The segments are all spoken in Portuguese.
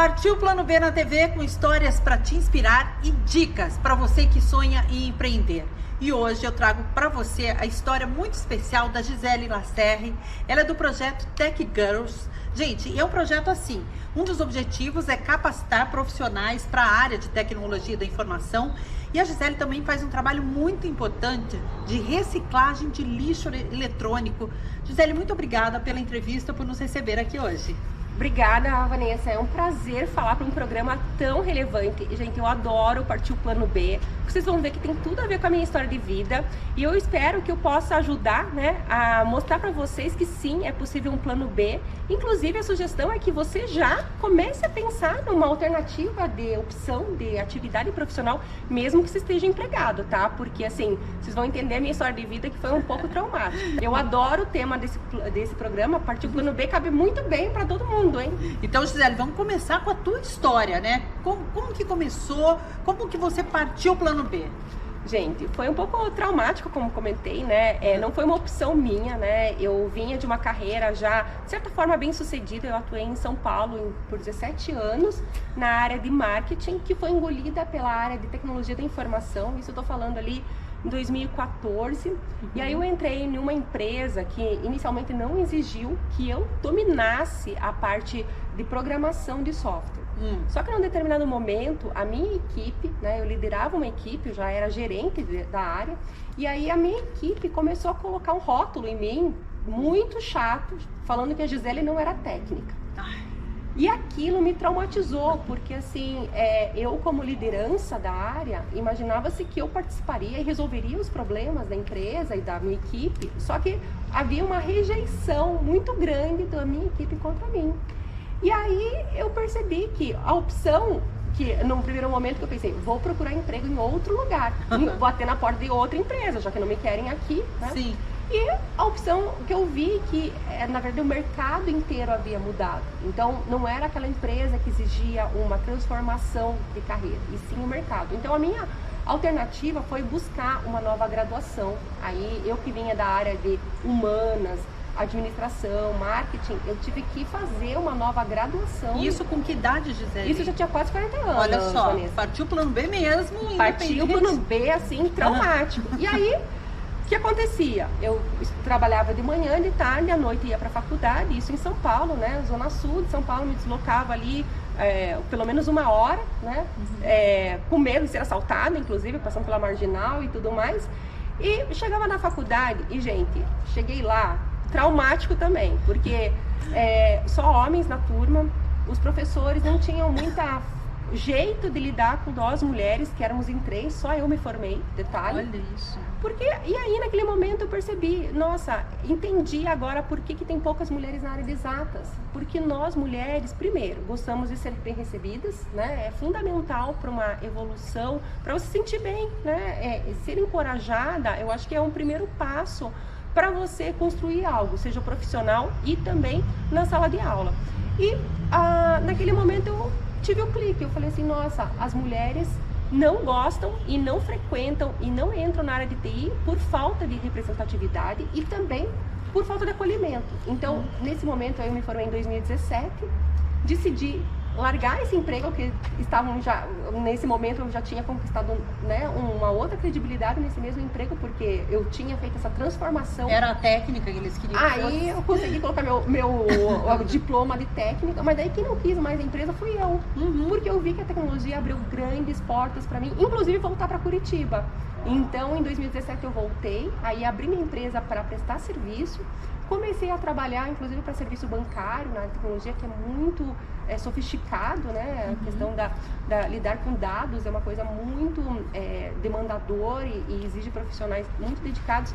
Partiu Plano B na TV com histórias para te inspirar e dicas para você que sonha em empreender. E hoje eu trago para você a história muito especial da Gisele Lacerre. Ela é do projeto Tech Girls. Gente, é um projeto assim. Um dos objetivos é capacitar profissionais para a área de tecnologia da informação. E a Gisele também faz um trabalho muito importante de reciclagem de lixo eletrônico. Gisele, muito obrigada pela entrevista, por nos receber aqui hoje. Obrigada, Vanessa. É um prazer falar para um programa tão relevante. Gente, eu adoro Partiu Plano B. Vocês vão ver que tem tudo a ver com a minha história de vida. E eu espero que eu possa ajudar, a mostrar para vocês que sim, é possível um plano B. Inclusive, a sugestão é que você já comece a pensar numa alternativa de opção de atividade profissional, mesmo que você esteja empregado, tá? Porque, assim, vocês vão entender a minha história de vida, que foi um pouco traumática. Eu adoro o tema desse programa. Partiu Plano B cabe muito bem para todo mundo, hein? Então, Gisele, vamos começar com a tua história, né? Como que começou? Como que você partiu o Plano B? Gente, foi um pouco traumático, como comentei, né? Não foi uma opção minha, né? Eu vinha de uma carreira já, de certa forma, bem sucedida. Eu atuei em São Paulo por 17 anos na área de marketing, que foi engolida pela área de tecnologia da informação. Isso eu tô falando ali em 2014. E aí eu entrei em uma empresa que inicialmente não exigiu que eu dominasse a parte de programação de software. Só que num determinado momento, a minha equipe, eu liderava uma equipe, eu já era gerente da área, e aí a minha equipe começou a colocar um rótulo em mim, muito chato, falando que a Gisele não era técnica. E aquilo me traumatizou, porque assim, eu como liderança da área, imaginava-se que eu participaria e resolveria os problemas da empresa e da minha equipe, só que havia uma rejeição muito grande da minha equipe contra mim. E aí eu percebi que a opção, que no primeiro momento que eu pensei, vou procurar emprego em outro lugar, vou bater na porta de outra empresa, já que não me querem aqui, né? Sim. E a opção que eu vi que, na verdade, o mercado inteiro havia mudado. Então, não era aquela empresa que exigia uma transformação de carreira, e sim o mercado. Então, a minha alternativa foi buscar uma nova graduação. Aí, eu que vinha da área de humanas, administração, marketing, eu tive que fazer uma nova graduação. Isso com que idade, Gisele? Isso já tinha quase 40 anos. Olha só, Vanessa. partiu o Plano B mesmo. Partiu o Plano B, assim, traumático. E aí, o que acontecia? Eu trabalhava de manhã, de tarde, à noite ia para a faculdade, isso em São Paulo, né? Zona Sul de São Paulo, me deslocava ali pelo menos uma hora, né? Com medo de ser assaltada, inclusive, passando pela Marginal e tudo mais. E chegava na faculdade e, gente, cheguei lá, traumático também, porque só homens na turma, os professores não tinham muita jeito de lidar com nós mulheres, que éramos em 3, só eu me formei, detalhe. Olha isso. Porque, e aí naquele momento eu percebi, nossa, entendi agora por que tem poucas mulheres na área de exatas. Porque nós mulheres, primeiro, gostamos de ser bem recebidas, né? É fundamental para uma evolução, para você se sentir bem, né? Ser encorajada, eu acho que é um primeiro passo para você construir algo, seja profissional e também na sala de aula. E naquele momento eu tive um clique, eu falei assim, nossa, as mulheres não gostam e não frequentam e não entram na área de TI por falta de representatividade e também por falta de acolhimento. Então, nesse momento, eu me formei em 2017, decidi largar esse emprego, que estavam já, nesse momento eu já tinha conquistado, né, uma outra credibilidade nesse mesmo emprego, porque eu tinha feito essa transformação. Era a técnica que eles queriam. Aí eu consegui colocar meu diploma de técnica, mas daí quem não quis mais a empresa fui eu. Porque eu vi que a tecnologia abriu grandes portas para mim, inclusive voltar para Curitiba. Então, em 2017 eu voltei, aí abri minha empresa para prestar serviço, comecei a trabalhar, inclusive, para serviço bancário, na tecnologia, que é muito sofisticado, né? A questão da lidar com dados é uma coisa muito demandador e exige profissionais muito dedicados.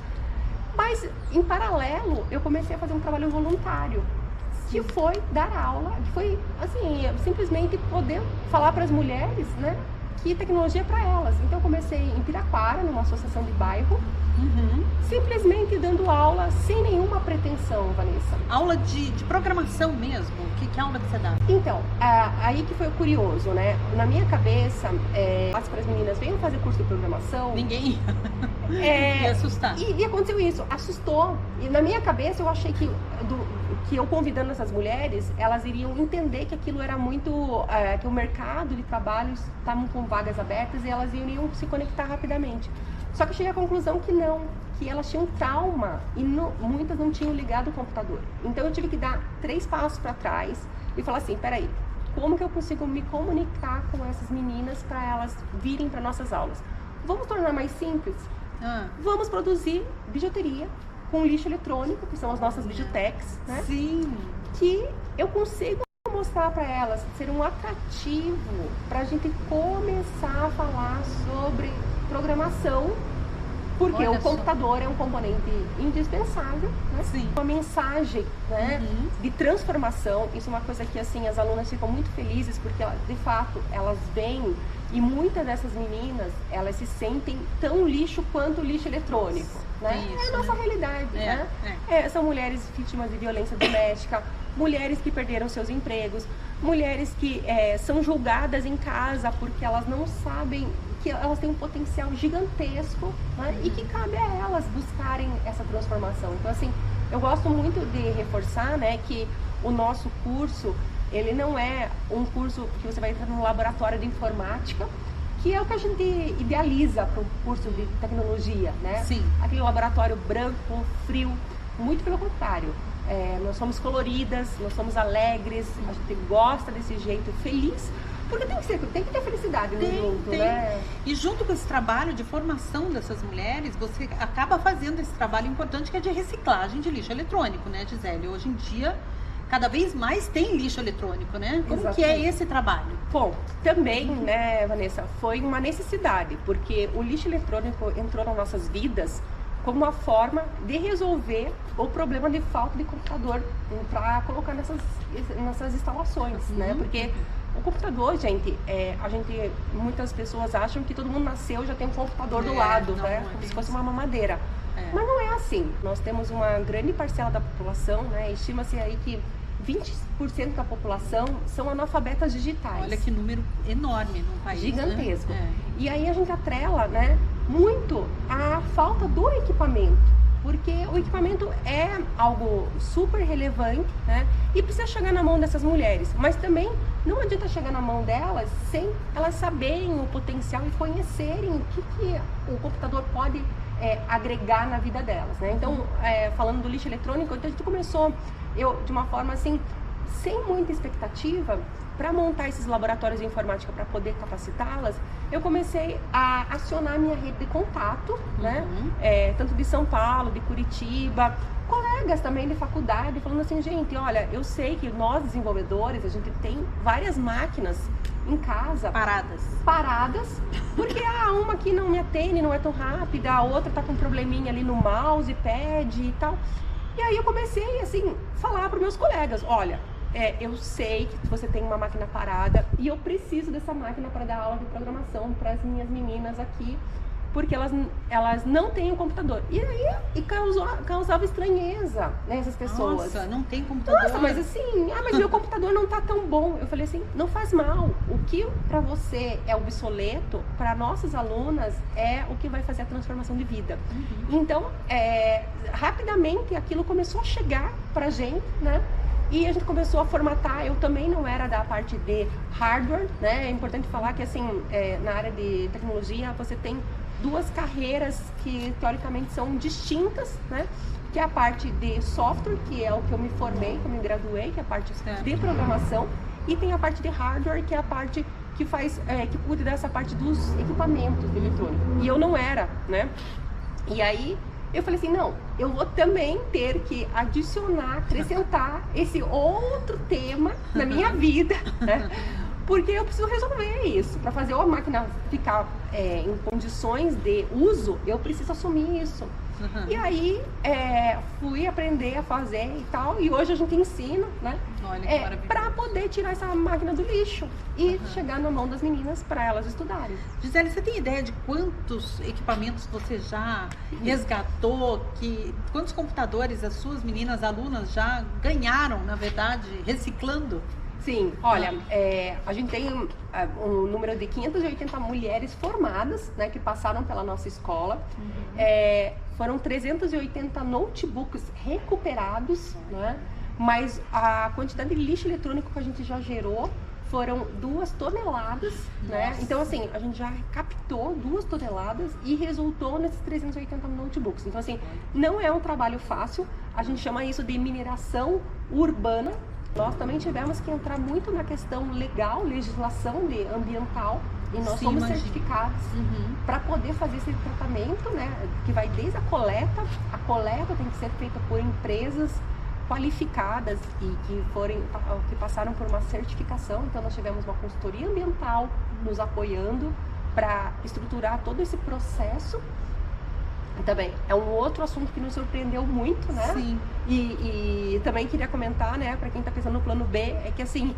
Mas, em paralelo, eu comecei a fazer um trabalho voluntário, que foi dar aula, que foi, assim, simplesmente poder falar para as mulheres, né? que tecnologia é para elas. Então eu comecei em Piraquara, numa associação de bairro, simplesmente dando aula sem nenhuma pretensão, Vanessa. Aula de programação mesmo? Que aula que você dá? Então, aí que foi o curioso, né? Na minha cabeça, as para as meninas, venham fazer curso de programação. Ninguém ia assustar. E aconteceu isso, assustou. E na minha cabeça eu achei que eu convidando essas mulheres, elas iriam entender que aquilo era muito, que o mercado de trabalho estavam com vagas abertas e elas iriam se conectar rapidamente. Só que eu cheguei à conclusão que não, que elas tinham trauma e muitas não tinham ligado o computador. Então eu tive que dar 3 passos para trás e falar assim, peraí, como que eu consigo me comunicar com essas meninas para elas virem para nossas aulas? Vamos tornar mais simples? Vamos produzir bijuteria com lixo eletrônico, que são as nossas bijutecs, né? Sim. Que eu consigo mostrar para elas, ser um atrativo para a gente começar a falar sobre programação, porque Olha o computador é um componente indispensável, né? Sim. Uma mensagem, né, de transformação. Isso é uma coisa que assim as alunas ficam muito felizes, porque de fato elas vêm e muitas dessas meninas elas se sentem tão lixo quanto lixo eletrônico, né? Isso, é a nossa realidade, né? São mulheres vítimas de violência doméstica, mulheres que perderam seus empregos, mulheres que são julgadas em casa porque elas não sabem que elas têm um potencial gigantesco, né? E que cabe a elas buscarem essa transformação. Então, assim, eu gosto muito de reforçar, né, que o nosso curso, ele não é um curso que você vai entrar no laboratório de informática, que é o que a gente idealiza para o curso de tecnologia, né? Sim. Aquele laboratório branco, frio, muito pelo contrário. Nós somos coloridas, nós somos alegres, a gente gosta desse jeito feliz, porque tem que ter felicidade junto, né? E junto com esse trabalho de formação dessas mulheres, você acaba fazendo esse trabalho importante que é de reciclagem de lixo eletrônico, né, Gisele? Hoje em dia, cada vez mais tem lixo eletrônico, né? Como Exatamente. que é esse trabalho? Bom, também, né, Vanessa, foi uma necessidade, porque o lixo eletrônico entrou nas nossas vidas como uma forma de resolver o problema de falta de computador para colocar nessas instalações, né? Porque o computador, gente, muitas pessoas acham que todo mundo nasceu e já tem um computador do lado, né? Como se fosse uma mamadeira. Mas não é assim. Nós temos uma grande parcela da população, né? Estima-se aí que 20% da população são analfabetas digitais. Olha que número enorme no país, gigantesco. Né? E aí a gente atrela, né, muito a falta do equipamento, porque o equipamento é algo super relevante, né, e precisa chegar na mão dessas mulheres, mas também não adianta chegar na mão delas sem elas saberem o potencial e conhecerem o que o computador pode agregar na vida delas, né? Então, falando do lixo eletrônico, então a gente começou, de uma forma assim, sem muita expectativa, para montar esses laboratórios de informática para poder capacitá-las, eu comecei a acionar a minha rede de contato, né? Tanto de São Paulo, de Curitiba, colegas também de faculdade, falando assim, gente, olha, eu sei que nós desenvolvedores, a gente tem várias máquinas em casa paradas, porque uma aqui não me atende, não é tão rápida, a outra tá com um probleminha ali no mouse, pad e tal. E aí eu comecei, assim, falar para meus colegas, olha, eu sei que você tem uma máquina parada e eu preciso dessa máquina para dar aula de programação para as minhas meninas aqui, porque elas não têm um computador. E aí causava estranheza nessas pessoas. Nossa, não tem computador? Nossa, mas assim, mas meu computador não tá tão bom. Eu falei assim, não faz mal. O que para você é obsoleto, para nossas alunas é o que vai fazer a transformação de vida. Então, rapidamente aquilo começou a chegar pra gente, né? E a gente começou a formatar. Eu também não era da parte de hardware, né? É importante falar que assim, na área de tecnologia você tem 2 carreiras que teoricamente são distintas, né? Que é a parte de software, que é o que eu me formei, que eu me graduei, que é a parte de programação, e tem a parte de hardware, que é a parte que faz, que cuida dessa parte dos equipamentos eletrônicos. E eu não era, né? E aí eu falei assim, não, eu vou também ter que adicionar, acrescentar esse outro tema na minha vida, né? Porque eu preciso resolver isso. Para fazer a máquina ficar em condições de uso, eu preciso assumir isso. E aí fui aprender a fazer e tal, e hoje a gente ensina, né? Olha que maravilhoso. Para poder tirar essa máquina do lixo e chegar na mão das meninas para elas estudarem. Gisele, você tem ideia de quantos equipamentos você já resgatou? Quantos computadores as suas meninas alunas já ganharam, na verdade, reciclando? Sim, olha, a gente tem um número de 580 mulheres formadas, né, que passaram pela nossa escola. Foram 380 notebooks recuperados, né? Mas a quantidade de lixo eletrônico que a gente já gerou foram 2 toneladas, né? Então, assim, a gente já captou 2 toneladas e resultou nesses 380 notebooks. Então, assim, não é um trabalho fácil. A gente chama isso de mineração urbana. Nós também tivemos que entrar muito na questão legal, legislação ambiental, e nós somos certificados para poder fazer esse tratamento, né? Que vai desde a coleta tem que ser feita por empresas qualificadas e que passaram por uma certificação. Então nós tivemos uma consultoria ambiental nos apoiando para estruturar todo esse processo. Também é um outro assunto que nos surpreendeu muito, né? Sim. E também queria comentar, né, para quem está pensando no plano B, é que assim,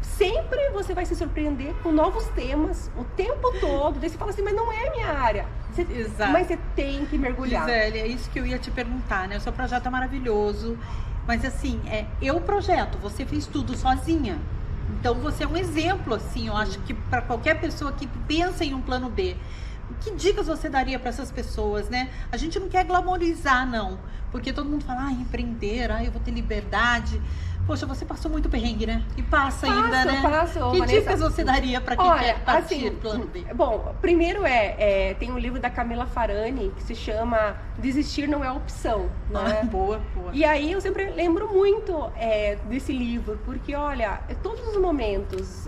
sempre você vai se surpreender com novos temas o tempo todo. Daí você fala assim, mas não é minha área. Exato. Mas você tem que mergulhar. Gisele, é isso que eu ia te perguntar, né? O seu projeto é maravilhoso, mas assim, eu projeto, você fez tudo sozinha. Então você é um exemplo, assim, eu acho que para qualquer pessoa que pensa em um plano B. Que dicas você daria para essas pessoas, né? A gente não quer glamorizar, não. Porque todo mundo fala, empreender, eu vou ter liberdade. Poxa, você passou muito perrengue, né? E passa ainda, né? Passo, que Vanessa, dicas você daria para quem quer partir do plano B? Bom, primeiro tem um livro da Camila Farani que se chama Desistir Não é Opção, né? Boa. E aí eu sempre lembro muito desse livro, porque olha, todos os momentos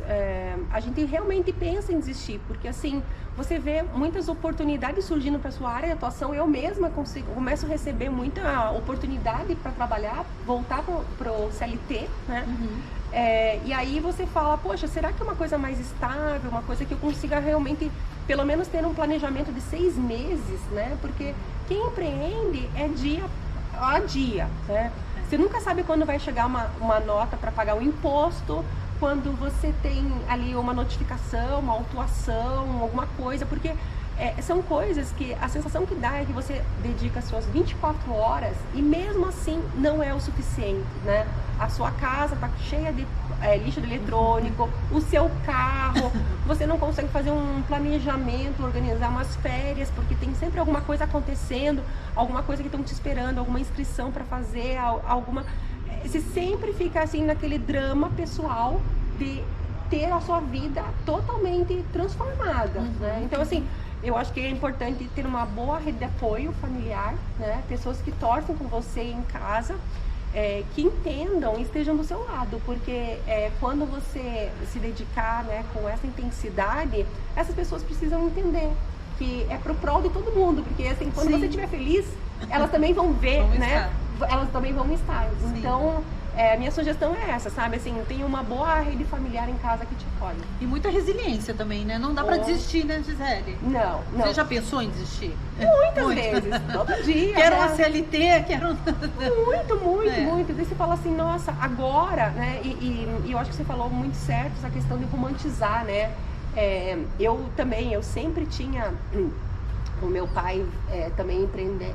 a gente realmente pensa em desistir, porque assim, você vê muitas oportunidades surgindo para sua área de atuação. Eu mesma começo a receber muita oportunidade para trabalhar, voltar para o CLT, né? E aí você fala, poxa, será que é uma coisa mais estável, uma coisa que eu consiga realmente, pelo menos ter um planejamento de 6 meses, né? Porque quem empreende é dia a dia, né? Você nunca sabe quando vai chegar uma nota para pagar o imposto, quando você tem ali uma notificação, uma autuação, alguma coisa, porque são coisas que a sensação que dá é que você dedica as suas 24 horas e mesmo assim não é o suficiente, né? A sua casa tá cheia de lixo eletrônico, o seu carro, você não consegue fazer um planejamento, organizar umas férias, porque tem sempre alguma coisa acontecendo, alguma coisa que estão te esperando, alguma inscrição para fazer, alguma... Você sempre fica assim naquele drama pessoal de ter a sua vida totalmente transformada, né? Então assim, eu acho que é importante ter uma boa rede de apoio familiar, né? Pessoas que torcem com você em casa, que entendam e estejam do seu lado, porque quando você se dedicar, né, com essa intensidade, essas pessoas precisam entender que é pro prol de todo mundo, porque assim, quando você estiver feliz, elas também vão ver, né? Elas também vão estar. Sim. Então, a minha sugestão é essa, sabe? Assim, tem uma boa rede familiar em casa que te apoia. E muita resiliência também, né? Não dá pra desistir, né, Gisele? Não. Você já pensou em desistir? Muitas vezes, todo dia. Quero né? uma CLT, quero... Muito. Daí você fala assim, nossa, agora, né? E eu acho que você falou muito certo essa questão de romantizar, né? Eu sempre tinha... O meu pai também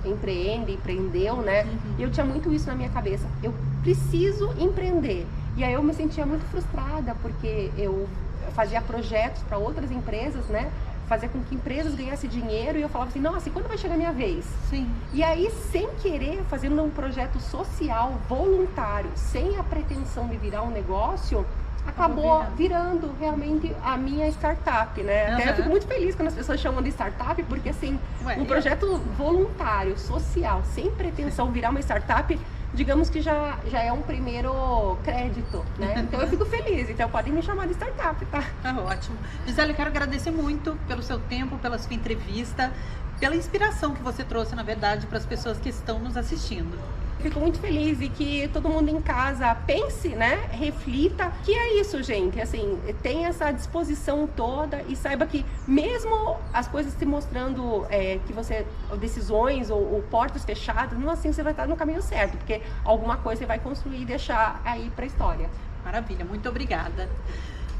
empreendeu, né? E eu tinha muito isso na minha cabeça. Eu preciso empreender. E aí eu me sentia muito frustrada, porque eu fazia projetos para outras empresas, né? Fazia com que empresas ganhassem dinheiro. E eu falava assim, nossa, e quando vai chegar a minha vez? Sim. E aí, sem querer, fazendo um projeto social, voluntário, sem a pretensão de virar um negócio... Acabou virando realmente a minha startup, né? Até eu fico muito feliz quando as pessoas chamam de startup, porque assim, um projeto voluntário, social, sem pretensão virar uma startup, digamos que já é um primeiro crédito, né? Então eu fico feliz, então podem me chamar de startup, tá? Tá ótimo. Gisele, eu quero agradecer muito pelo seu tempo, pela sua entrevista, pela inspiração que você trouxe, na verdade, para as pessoas que estão nos assistindo. Fico muito feliz e que todo mundo em casa pense, né, reflita, que é isso, gente, assim, tem essa disposição toda e saiba que mesmo as coisas se mostrando que você, decisões ou portas fechadas, não assim você vai estar no caminho certo, porque alguma coisa você vai construir e deixar aí para a história. Maravilha, muito obrigada.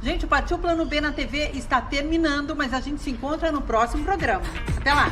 Gente, o Partiu Plano B na TV está terminando, mas a gente se encontra no próximo programa. Até lá!